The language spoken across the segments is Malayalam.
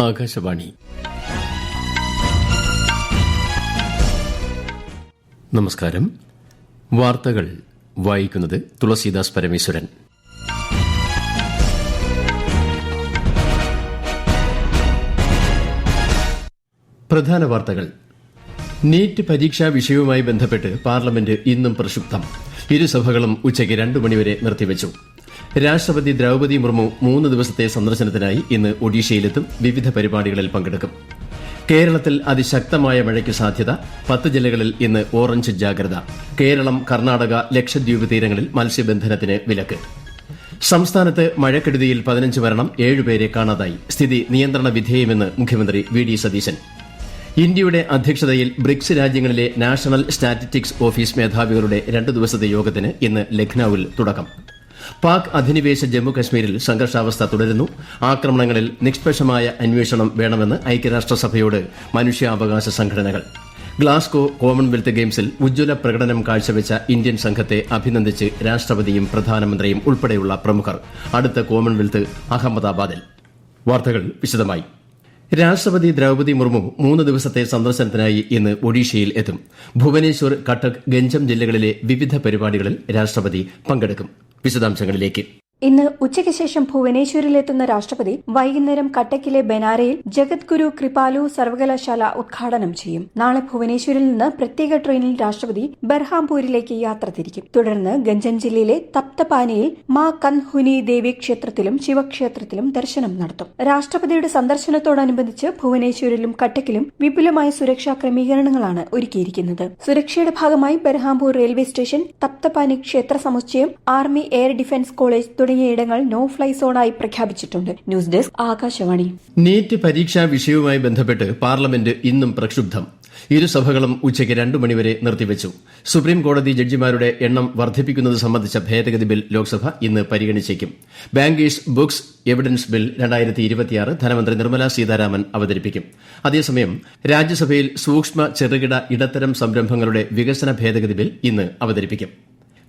ആകാശവാണി. നമസ്കാരം. വാർത്തകൾ വായിക്കുന്നത് തുളസീദാസ് പരമേശ്വരൻ. പ്രധാന വാർത്തകൾ. നീറ്റ് പരീക്ഷാ വിഷയവുമായി ബന്ധപ്പെട്ട് പാർലമെന്റ് ഇന്നും പ്രക്ഷുബ്ധം. ഇരുസഭകളും ഉച്ചയ്ക്ക് 2 മണിവരെ നിർത്തിവച്ചു. രാഷ്ട്രപതി ദ്രൌപദി മുർമു 3 ദിവസത്തെ സന്ദർശനത്തിനായി ഇന്ന് ഒഡീഷയിലെത്തും. വിവിധ പരിപാടികളിൽ പങ്കെടുക്കും. കേരളത്തിൽ അതിശക്തമായ മഴയ്ക്ക് സാധ്യത. 10 ജില്ലകളിൽ ഇന്ന് ഓറഞ്ച് ജാഗ്രത. കേരളം, കർണാടക, ലക്ഷദ്വീപ് തീരങ്ങളിൽ മത്സ്യബന്ധനത്തിന് വിലക്ക്. സംസ്ഥാനത്ത് മഴക്കെടുതിയിൽ 15 മരണം, 7 പേരെ കാണാതായി. സ്ഥിതി നിയന്ത്രണ വിധേയമെന്ന് മുഖ്യമന്ത്രി വി ഡി സതീശൻ. ഇന്ത്യയുടെ അധ്യക്ഷതയിൽ ബ്രിക്സ് രാജ്യങ്ങളിലെ നാഷണൽ സ്റ്റാറ്റിസ്റ്റിക്സ് ഓഫീസ് മേധാവികളുടെ 2 ദിവസത്തെ യോഗത്തിന് ഇന്ന് ലഖ്നൌവിൽ തുടക്കം. പാക് അധിനിവേശ ജമ്മുകശ്മീരിൽ സംഘർഷാവസ്ഥ തുടരുന്നു. ആക്രമണങ്ങളിൽ നിഷ്പക്ഷമായ അന്വേഷണം വേണമെന്ന് ഐക്യരാഷ്ട്രസഭയോട് മനുഷ്യാവകാശ സംഘടനകൾ. ഗ്ലാസ്ഗോ കോമൺവെൽത്ത് ഗെയിംസിൽ ഉജ്ജ്വല പ്രകടനം കാഴ്ചവെച്ച ഇന്ത്യൻ സംഘത്തെ അഭിനന്ദിച്ച് രാഷ്ട്രപതിയും പ്രധാനമന്ത്രിയും ഉൾപ്പെടെയുള്ള പ്രമുഖർ. അടുത്ത കോമൺവെൽത്ത് അഹമ്മദാബാദിൽ. വാർത്തകൾ വിശദമായി. രാഷ്ട്രപതി ദ്രൌപദി മുർമു 3 ദിവസത്തെ സന്ദർശനത്തിനായി ഇന്ന് ഒഡീഷയിൽ എത്തും. ഭുവനേശ്വർ, കട്ടക്, ഗഞ്ചം ജില്ലകളിലെ വിവിധ പരിപാടികളിൽ രാഷ്ട്രപതി പങ്കെടുക്കും. വിശദാംശങ്ങളിലേക്ക്. ഇന്ന് ഉച്ചയ്ക്ക് ശേഷം ഭുവനേശ്വരിലെത്തുന്ന രാഷ്ട്രപതി വൈകുന്നേരം കട്ടക്കിലെ ബനാരയിൽ ജഗദ്ഗുരു കൃപാലു സർവകലാശാല ഉദ്ഘാടനം ചെയ്യും. നാളെ ഭുവനേശ്വരിൽ നിന്ന് പ്രത്യേക ട്രെയിനിൽ രാഷ്ട്രപതി ബർഹാംപൂരിലേക്ക് യാത്ര തിരിക്കും. തുടർന്ന് ഗഞ്ചൻ ജില്ലയിലെ തപ്തപാനിയിൽ മാ കൻഹുനി ദേവി ക്ഷേത്രത്തിലും ശിവക്ഷേത്രത്തിലും ദർശനം നടത്തും. രാഷ്ട്രപതിയുടെ സന്ദർശനത്തോടനുബന്ധിച്ച് ഭുവനേശ്വരിലും കട്ടക്കിലും വിപുലമായ സുരക്ഷാ ക്രമീകരണങ്ങളാണ് ഒരുക്കിയിരിക്കുന്നത്. സുരക്ഷയുടെ ഭാഗമായി ബർഹാംപൂർ റെയിൽവേ സ്റ്റേഷൻ, തപ്തപാനി ക്ഷേത്ര സമുച്ചയം, ആർമി എയർ ഡിഫൻസ് കോളേജ് തുടങ്ങിയ ഇടങ്ങൾ നോ ഫ്ലൈ സോണായി പ്രഖ്യാപിച്ചിട്ടുണ്ട്. News desk, Akashvani. നീറ്റ് പരീക്ഷാ വിഷയവുമായി ബന്ധപ്പെട്ട് പാർലമെന്റ് ഇന്നും പ്രക്ഷുബ്ധം. ഇരുസഭകളും ഉച്ചയ്ക്ക് 2 മണിവരെ നിർത്തിവച്ചു. സുപ്രീം കോടതി ജഡ്ജിമാരുടെ എണ്ണം വർദ്ധിപ്പിക്കുന്നത് സംബന്ധിച്ച ഭേദഗതി ബിൽ ലോക്സഭ ഇന്ന് പരിഗണിച്ചേക്കും. ബാങ്കേഴ്സ് ബുക്സ് എവിഡൻസ് ബിൽ 2026 ധനമന്ത്രി നിർമ്മല സീതാരാമൻ അവതരിപ്പിക്കും. അതേസമയം രാജ്യസഭയിൽ സൂക്ഷ്മ, ചെറുകിട, ഇടത്തരം സംരംഭങ്ങളുടെ വികസന ഭേദഗതി ബിൽ ഇന്ന് അവതരിപ്പിക്കും.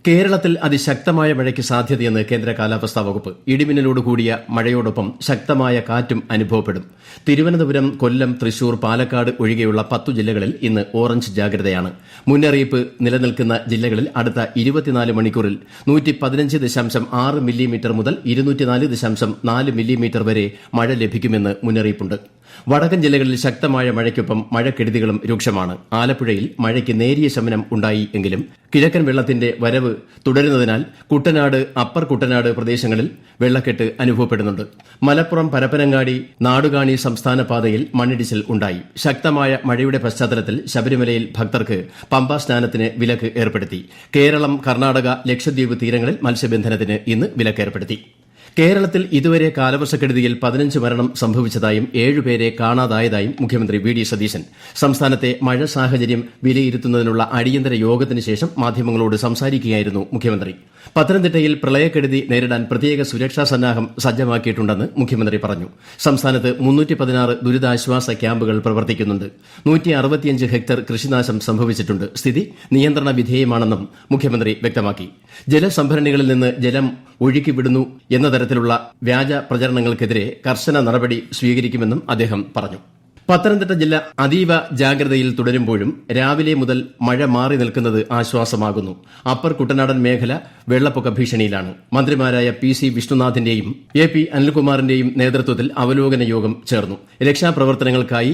കേരളത്തിൽ അതിശക്തമായ മഴയ്ക്ക് സാധ്യതയെന്ന് കേന്ദ്ര കാലാവസ്ഥാ വകുപ്പ്. ഇടിമിന്നലോട് കൂടിയ മഴയോടൊപ്പം ശക്തമായ കാറ്റും അനുഭവപ്പെടും. തിരുവനന്തപുരം, കൊല്ലം, തൃശൂർ, പാലക്കാട് ഒഴികെയുള്ള 10 ജില്ലകളിൽ ഇന്ന് ഓറഞ്ച് ജാഗ്രതയാണ്. മുന്നറിയിപ്പ് നിലനിൽക്കുന്ന ജില്ലകളിൽ അടുത്ത 24 മണിക്കൂറിൽ 115.6 മില്ലിമീറ്റർ മുതൽ 204.4 മില്ലിമീറ്റർ വരെ മഴ ലഭിക്കുമെന്ന് മുന്നറിയിപ്പുണ്ട്. വടക്കൻ ജില്ലകളിൽ ശക്തമായ മഴയ്ക്കൊപ്പം മഴക്കെടുതികളും രൂക്ഷമാണ്. ആലപ്പുഴയിൽ മഴയ്ക്ക് നേരിയ ശമനം ഉണ്ടായി എങ്കിലും കിഴക്കൻ വെള്ളത്തിന്റെ വരവ് തുടരുന്നതിനാൽ കുട്ടനാട്, അപ്പർ കുട്ടനാട് പ്രദേശങ്ങളിൽ വെള്ളക്കെട്ട് അനുഭവപ്പെടുന്നുണ്ട്. മലപ്പുറം, പരപ്പനങ്ങാടി, നാടുകാണി സംസ്ഥാന പാതയിൽ മണ്ണിടിച്ചിൽ ഉണ്ടായി. ശക്തമായ മഴയുടെ പശ്ചാത്തലത്തിൽ ശബരിമലയിൽ ഭക്തർക്ക് പമ്പാ സ്നാനത്തിന് വിലക്ക് ഏർപ്പെടുത്തി. കേരളം, കർണാടക, ലക്ഷദ്വീപ് തീരങ്ങളിൽ മത്സ്യബന്ധനത്തിന് ഇന്ന് വിലക്കേർപ്പെടുത്തി. കേരളത്തിൽ ഇതുവരെ കാലവർഷക്കെടുതിയിൽ 15 മരണം സംഭവിച്ചതായും 7 പേരെ കാണാതായതായും മുഖ്യമന്ത്രി വി ഡി സതീശൻ. സംസ്ഥാനത്തെ മഴ സാഹചര്യം വിലയിരുത്തുന്നതിനുള്ള അടിയന്തര യോഗത്തിന് ശേഷം മാധ്യമങ്ങളോട് സംസാരിക്കുകയായിരുന്നു മുഖ്യമന്ത്രി. പത്തനംതിട്ടയിൽ പ്രളയക്കെടുതി നേരിടാൻ പ്രത്യേക സുരക്ഷാ സന്നാഹം സജ്ജമാക്കിയിട്ടുണ്ടെന്ന് മുഖ്യമന്ത്രി പറഞ്ഞു. സംസ്ഥാനത്ത് 316 ദുരിതാശ്വാസ ക്യാമ്പുകൾ പ്രവർത്തിക്കുന്നുണ്ട്. 165 ഹെക്ടർ കൃഷിനാശം സംഭവിച്ചിട്ടുണ്ട്. സ്ഥിതി നിയന്ത്രണ വിധേയമാണെന്നും മുഖ്യമന്ത്രി വ്യക്തമാക്കി. ജലസംഭരണികളിൽ നിന്ന് ജലം ഒഴുക്കിവിടുന്നു എന്ന തരത്തിലുള്ള വ്യാജ പ്രചരണങ്ങൾക്കെതിരെ കർശന നടപടി സ്വീകരിക്കുമെന്നും അദ്ദേഹം പറഞ്ഞു. പത്തനംതിട്ട ജില്ല അതീവ ജാഗ്രതയിൽ തുടരുമ്പോഴും രാവിലെ മുതൽ മഴ മാറി നിൽക്കുന്നത് ആശ്വാസമാകുന്നു. അപ്പർ കുട്ടനാടൻ മേഖല വെള്ളപ്പൊക്ക ഭീഷണിയിലാണ്. മന്ത്രിമാരായ PC വിഷ്ണുനാഥിന്റെയും AP അനിൽകുമാറിന്റെയും നേതൃത്വത്തിൽ അവലോകന യോഗം ചേർന്നു. രക്ഷാപ്രവർത്തനങ്ങൾക്കായി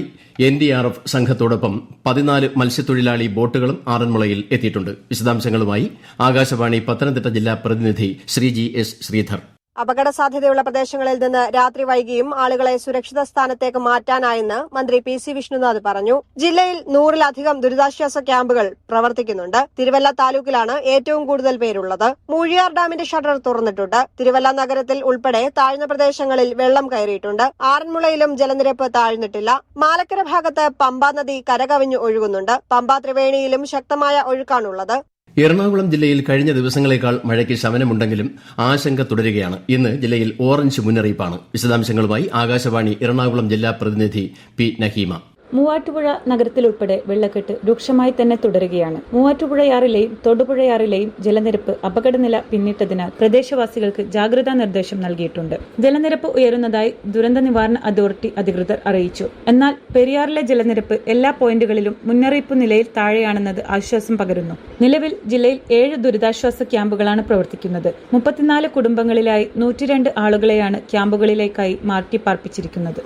NDRF സംഘത്തോടൊപ്പം 14 മത്സ്യത്തൊഴിലാളി ബോട്ടുകളും ആറന്മുളയിൽ എത്തിയിട്ടുണ്ട്. വിശദാംശങ്ങളുമായി ആകാശവാണി പത്തനംതിട്ട ജില്ലാ പ്രതിനിധി ശ്രീജി S. ശ്രീധർ. അപകട സാധ്യതയുള്ള പ്രദേശങ്ങളിൽ നിന്ന് രാത്രി വൈകിയും ആളുകളെ സുരക്ഷിത സ്ഥാനത്തേക്ക് മാറ്റാനായെന്ന് മന്ത്രി PC വിഷ്ണുനാഥ് പറഞ്ഞു. ജില്ലയിൽ 100-ലധികം ദുരിതാശ്വാസ ക്യാമ്പുകൾ പ്രവർത്തിക്കുന്നുണ്ട്. തിരുവല്ല താലൂക്കിലാണ് ഏറ്റവും കൂടുതൽ പേരുള്ളത്. മൂഴിയാർ ഡാമിന്റെ ഷട്ടർ തുറന്നിട്ടുണ്ട്. തിരുവല്ല നഗരത്തിൽ ഉൾപ്പെടെ താഴ്ന്ന പ്രദേശങ്ങളിൽ വെള്ളം കയറിയിട്ടുണ്ട്. ആറന്മുളയിലും ജലനിരപ്പ് താഴ്ന്നിട്ടില്ല. മാലക്കര ഭാഗത്ത് പമ്പാ നദി കരകവിഞ്ഞു ഒഴുകുന്നുണ്ട്. പമ്പാ ത്രിവേണിയിലും ശക്തമായ ഒഴുക്കാണുള്ളത്. എറണാകുളം ജില്ലയിൽ കഴിഞ്ഞ ദിവസങ്ങളേക്കാൾ മഴയ്ക്ക് ശമനമുണ്ടെങ്കിലും ആശങ്ക തുടരുകയാണ്. ഇന്ന് ജില്ലയിൽ ഓറഞ്ച് മുന്നറിയിപ്പാണ്. വിശദാംശങ്ങളുമായി ആകാശവാണി എറണാകുളം ജില്ലാ പ്രതിനിധി P. നഹീമ. മൂവാറ്റുപുഴ നഗരത്തിലുൾപ്പെടെ വെള്ളക്കെട്ട് രൂക്ഷമായി തന്നെ തുടരുകയാണ്. മൂവാറ്റുപുഴയാറിലെയും തൊടുപുഴയാറിലെയും ജലനിരപ്പ് അപകടനില പിന്നിട്ടതിനാൽ പ്രദേശവാസികൾക്ക് ജാഗ്രതാ നിർദ്ദേശം നൽകിയിട്ടുണ്ട്. ജലനിരപ്പ് ഉയരുന്നതായി ദുരന്ത നിവാരണ അതോറിറ്റി അധികൃതർ അറിയിച്ചു. എന്നാൽ പെരിയാറിലെ ജലനിരപ്പ് എല്ലാ പോയിന്റുകളിലും മുന്നറിയിപ്പ് നിലയിൽ താഴെയാണെന്നത് ആശ്വാസം പകരുന്നു. നിലവിൽ ജില്ലയിൽ 7 ദുരിതാശ്വാസ ക്യാമ്പുകളാണ് പ്രവർത്തിക്കുന്നത്. 34 കുടുംബങ്ങളിലായി 102 ആളുകളെയാണ് ക്യാമ്പുകളിലേക്കായി മാറ്റിപ്പാർപ്പിച്ചിരിക്കുന്നത്.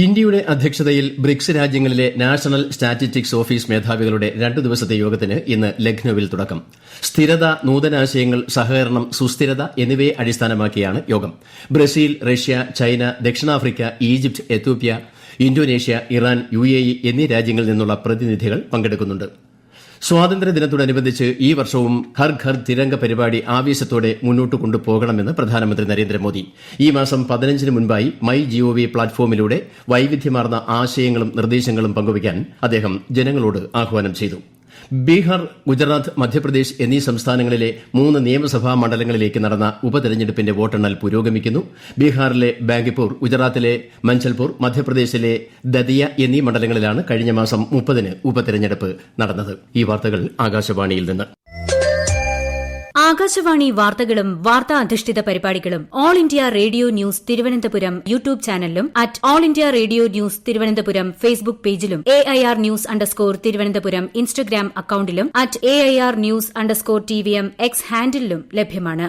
ഇന്ത്യയുടെ അധ്യക്ഷതയിൽ ബ്രിക്സ് രാജ്യങ്ങളിലെ നാഷണൽ സ്റ്റാറ്റിസ്റ്റിക്സ് ഓഫീസ് മേധാവികളുടെ 2 ദിവസത്തെ യോഗത്തിന് ഇന്ന് ലക്നൌവിൽ തുടക്കം. സ്ഥിരത, നൂതനാശയങ്ങൾ, സഹകരണം, സുസ്ഥിരത എന്നിവയെ അടിസ്ഥാനമാക്കിയാണ് യോഗം. ബ്രസീൽ, റഷ്യ, ചൈന, ദക്ഷിണാഫ്രിക്ക, Egypt, Ethiopia, Indonesia, Iran, UAE എന്നീ രാജ്യങ്ങളിൽ നിന്നുള്ള പ്രതിനിധികൾ പങ്കെടുക്കുന്നുണ്ട്. സ്വാതന്ത്ര്യദിനത്തോടനുബന്ധിച്ച് ഈ വർഷവും ഹർ ഘർ തിരംഗ പരിപാടി ആവേശത്തോടെ മുന്നോട്ട് കൊണ്ടുപോകണമെന്ന് പ്രധാനമന്ത്രി നരേന്ദ്രമോദി. ഈ മാസം 15-ന് മുൻപായി MyGov പ്ലാറ്റ്ഫോമിലൂടെ വൈവിധ്യമാർന്ന ആശയങ്ങളും നിർദ്ദേശങ്ങളും പങ്കുവയ്ക്കാൻ അദ്ദേഹം ജനങ്ങളോട് ആഹ്വാനം ചെയ്തു. ബീഹാർ, ഗുജറാത്ത്, മധ്യപ്രദേശ് എന്നീ സംസ്ഥാനങ്ങളിലെ 3 നിയമസഭാ മണ്ഡലങ്ങളിലേക്ക് നടന്ന ഉപതെരഞ്ഞെടുപ്പിന്റെ വോട്ടെണ്ണൽ പുരോഗമിക്കുന്നു. ബീഹാറിലെ ബാങ്കിപ്പൂർ, ഗുജറാത്തിലെ മഞ്ചൽപൂർ, മധ്യപ്രദേശിലെ ദതിയ എന്നീ മണ്ഡലങ്ങളിലാണ് കഴിഞ്ഞ മാസം 30-ന് ഉപതെരഞ്ഞെടുപ്പ് നടന്നത്. ഈ വാർത്തകൾ ആകാശവാണിയിൽ നിന്ന്. ആകാശവാണി വാർത്തകളും വാർത്താ അധിഷ്ഠിത പരിപാടികളും all India radio news Thiruvananthapuram YouTube ചാനലിലും all India radio news Thiruvananthapuram Facebook പേജിലും AIR ന്യൂസ് _തിരുവനന്തപുരം ഇൻസ്റ്റഗ്രാം അക്കൌണ്ടിലും AIR ന്യൂസ് _TVM X ഹാൻഡിലും ലഭ്യമാണ്.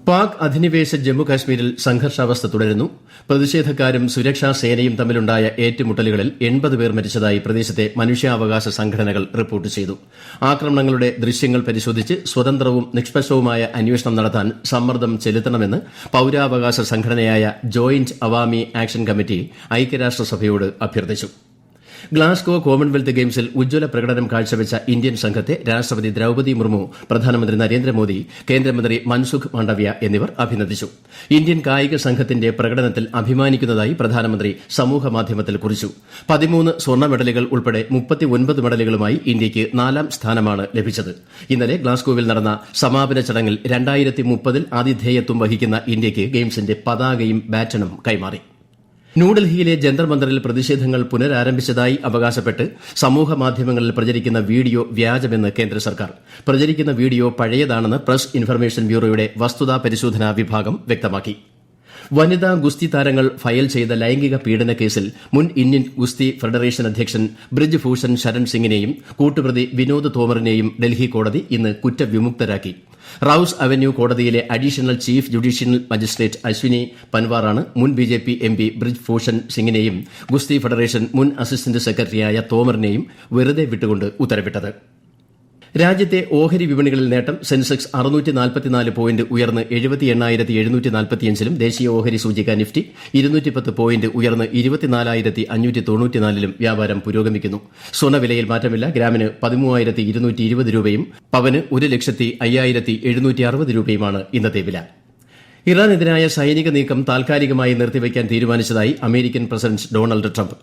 പാക് അധിനിവേശ ജമ്മുകാശ്മീരിൽ സംഘർഷാവസ്ഥ തുടരുന്നു. പ്രതിഷേധക്കാരും സുരക്ഷാ സേനയും തമ്മിലുണ്ടായ ഏറ്റുമുട്ടലുകളിൽ 80 പേർ മരിച്ചതായി പ്രദേശത്തെ മനുഷ്യാവകാശ സംഘടനകൾ റിപ്പോർട്ട് ചെയ്തു. ആക്രമണങ്ങളുടെ ദൃശ്യങ്ങൾ പരിശോധിച്ച് സ്വതന്ത്രവും നിഷ്പക്ഷവുമായ അന്വേഷണം നടത്താൻ സമ്മർദ്ദം ചെലുത്തണമെന്ന് പൌരാവകാശ സംഘടനയായ ജോയിന്റ് അവാമി ആക്ഷൻ കമ്മിറ്റി ഐക്യരാഷ്ട്രസഭയോട് അഭ്യർത്ഥിച്ചു. ഗ്ലാസ്ഗോ കോമൺവെൽത്ത് ഗെയിംസിൽ ഉജ്ജ്വല പ്രകടനം കാഴ്ചവെച്ച ഇന്ത്യൻ സംഘത്തെ രാഷ്ട്രപതി ദ്രൌപദി മുർമു, പ്രധാനമന്ത്രി നരേന്ദ്രമോദി, കേന്ദ്രമന്ത്രി മൻസുഖ് മാണ്ഡവ്യ എന്നിവർ അഭിനന്ദിച്ചു. ഇന്ത്യൻ കായിക സംഘത്തിന്റെ പ്രകടനത്തിൽ അഭിമാനിക്കുന്നതായി പ്രധാനമന്ത്രി സമൂഹമാധ്യമത്തിൽ കുറിച്ചു. 13 സ്വർണ്ണ മെഡലുകൾ ഉൾപ്പെടെ 39 മെഡലുകളുമായി ഇന്ത്യയ്ക്ക് 4ാം സ്ഥാനമാണ് ലഭിച്ചത്. ഇന്നലെ ഗ്ലാസ്ഗോവിൽ നടന്ന സമാപന ചടങ്ങിൽ 2030-ൽ ആതിഥേയത്വം വഹിക്കുന്ന ഇന്ത്യയ്ക്ക് ഗെയിംസിന്റെ പതാകയും ബാറ്റണും കൈമാറി. ന്യൂഡൽഹിയിലെ ജന്തർ മന്ദറിൽ പ്രതിഷേധങ്ങൾ പുനരാരംഭിച്ചതായി അവകാശപ്പെട്ട് സമൂഹമാധ്യമങ്ങളിൽ പ്രചരിക്കുന്ന വീഡിയോ വ്യാജമെന്ന് കേന്ദ്ര സർക്കാർ. പ്രചരിക്കുന്ന വീഡിയോ പഴയതാണെന്ന് പ്രസ് ഇൻഫർമേഷൻ ബ്യൂറോയുടെ വസ്തുതാ പരിശോധനാ വിഭാഗം വ്യക്തമാക്കി. വനിതാ ഗുസ്തി താരങ്ങൾ ഫയൽ ചെയ്ത ലൈംഗിക പീഡന കേസിൽ മുൻ ഇന്ത്യൻ ഗുസ്തി ഫെഡറേഷൻ അധ്യക്ഷൻ ബ്രിജ് ഭൂഷൺ ശരൺ സിംഗിനെയും കൂട്ടുപ്രതി വിനോദ് തോമറിനെയും ഡൽഹി കോടതി ഇന്ന് കുറ്റവിമുക്തരാക്കി. റൌസ് അവന്യൂ കോടതിയിലെ additional chief judicial magistrate Ashwini പൻവാറാണ് മുൻ BJP MP ബ്രിജ് ഭൂഷൺ സിംഗിനെയും ഗുസ്തി ഫെഡറേഷൻ മുൻ അസിസ്റ്റന്റ് സെക്രട്ടറിയായ തോമറിനെയും വെറുതെ വിട്ടുകൊണ്ട് ഉത്തരവിട്ടത്. രാജ്യത്തെ ഓഹരി വിപണികളിൽ നേട്ടം. സെൻസെക്സ് 644 പോയിന്റ് ഉയർന്ന് 78,745-ലും ദേശീയ ഓഹരി സൂചിക നിഫ്റ്റി 210 പോയിന്റ് ഉയർന്ന് 24,594-ലും വ്യാപാരം പുരോഗമിക്കുന്നു. സ്വർണ്ണവിലയിൽ മാറ്റമില്ല. ഗ്രാമിന് 13,220 രൂപയും പവന് 1,05,760 രൂപയുമാണ് ഇന്നത്തെ വില. ഇറാനെതിരായ സൈനിക നീക്കം താൽക്കാലികമായി നിർത്തിവയ്ക്കാൻ തീരുമാനിച്ചതായി American president Donald Trump.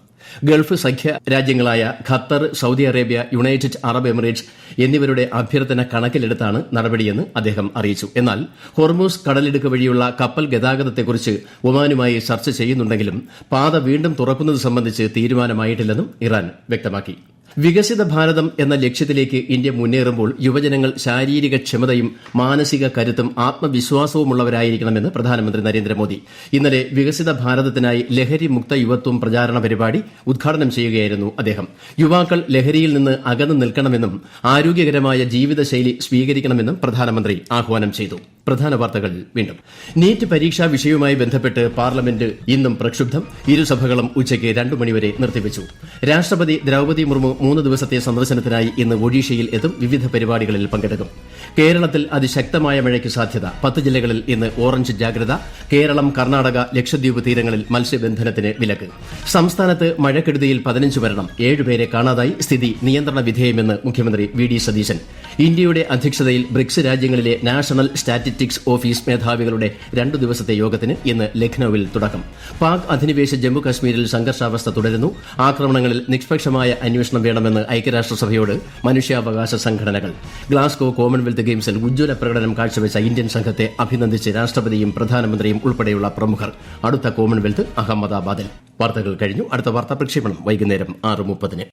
Gulf സഖ്യ രാജ്യങ്ങളായ Qatar, Saudi Arabia, United Arab Emirates എന്നിവരുടെ അഭ്യർത്ഥന കണക്കിലെടുത്താണ് നടപടിയെന്ന് അദ്ദേഹം അറിയിച്ചു. എന്നാൽ ഹോർമൂസ് കടലിടുക്ക് വഴിയുള്ള കപ്പൽ ഗതാഗതത്തെക്കുറിച്ച് ഒമാനുമായി ചർച്ച ചെയ്യുന്നുണ്ടെങ്കിലും പാത വീണ്ടും തുറക്കുന്നത് സംബന്ധിച്ച് തീരുമാനമായിട്ടില്ലെന്നും ഇറാൻ വ്യക്തമാക്കി. വികസിത ഭാരതം എന്ന ലക്ഷ്യത്തിലേക്ക് ഇന്ത്യ മുന്നേറുമ്പോൾ യുവജനങ്ങൾ ശാരീരിക ക്ഷമതയും മാനസിക കരുത്തും ആത്മവിശ്വാസവുമുള്ളവരായിരിക്കണമെന്ന് പ്രധാനമന്ത്രി നരേന്ദ്രമോദി. ഇന്നലെ വികസിത ഭാരതത്തിനായി ലഹരി മുക്ത യുവത്വം പ്രചാരണ പരിപാടി ഉദ്ഘാടനം ചെയ്യുകയായിരുന്നു അദ്ദേഹം. യുവാക്കൾ ലഹരിയിൽ നിന്ന് അകന്നു നിൽക്കണമെന്നും ആരോഗ്യകരമായ ജീവിതശൈലി സ്വീകരിക്കണമെന്നും പ്രധാനമന്ത്രി ആഹ്വാനം ചെയ്തു. പ്രധാന വാർത്തകൾ വീണ്ടും. നീറ്റ് പരീക്ഷാ വിഷയവുമായി ബന്ധപ്പെട്ട് പാർലമെന്റ് ഇന്നും പ്രക്ഷുബ്ധം. ഇരുസഭകളും ഉച്ചയ്ക്ക് 2 മണിവരെ നിർത്തിവച്ചു. രാഷ്ട്രപതി ദ്രൌപദി മുർമു 3 ദിവസത്തെ സന്ദർശനത്തിനായി ഇന്ന് ഒഡീഷയിൽ എത്തും. വിവിധ പരിപാടികളിൽ പങ്കെടുക്കും. കേരളത്തിൽ അതിശക്തമായ മഴയ്ക്ക് സാധ്യത. 10 ജില്ലകളിൽ ഇന്ന് ഓറഞ്ച് ജാഗ്രത. കേരളം, കർണാടക, ലക്ഷദ്വീപ് തീരങ്ങളിൽ മത്സ്യബന്ധനത്തിന് വിലക്ക്. സംസ്ഥാനത്ത് മഴക്കെടുതിയിൽ 15 മരണം. 7 പേരെ കാണാതായി. സ്ഥിതി നിയന്ത്രണ വിധേയമെന്ന് മുഖ്യമന്ത്രി VD സതീശൻ. ഇന്ത്യയുടെ അധ്യക്ഷതയിൽ ബ്രിക്സ് രാജ്യങ്ങളിലെ നാഷണൽ സ്റ്റാറ്റിസ്റ്റിക്സ് ഓഫീസ് മേധാവികളുടെ 2 ദിവസത്തെ യോഗത്തിന് ഇന്ന് ലഖ്നൌവിൽ തുടക്കം. പാക് അധിനിവേശ ജമ്മു കശ്മീരിൽ സംഘർഷാവസ്ഥ തുടരുന്നു. ആക്രമണങ്ങളിൽ നിഷ്പക്ഷമായ അന്വേഷണം വേണമെന്ന് ഐക്യരാഷ്ട്രസഭയോട് മനുഷ്യാവകാശ സംഘടനകൾ. ഗ്ലാസ്ഗോ കോമൺവെൽത്ത് ഗെയിംസിൽ ഉജ്ജ്വല പ്രകടനം കാഴ്ചവെച്ച ഇന്ത്യൻ സംഘത്തെ അഭിനന്ദിച്ച് രാഷ്ട്രപതിയും പ്രധാനമന്ത്രിയും ഉൾപ്പെടെയുള്ള പ്രമുഖർ. അടുത്ത കോമൺവെൽത്ത് അഹമ്മദാബാദിൽ. വാർത്തകൾ കഴിഞ്ഞു. അടുത്ത വാർത്താ പ്രക്ഷേപണം വൈകുന്നേരം 6:30.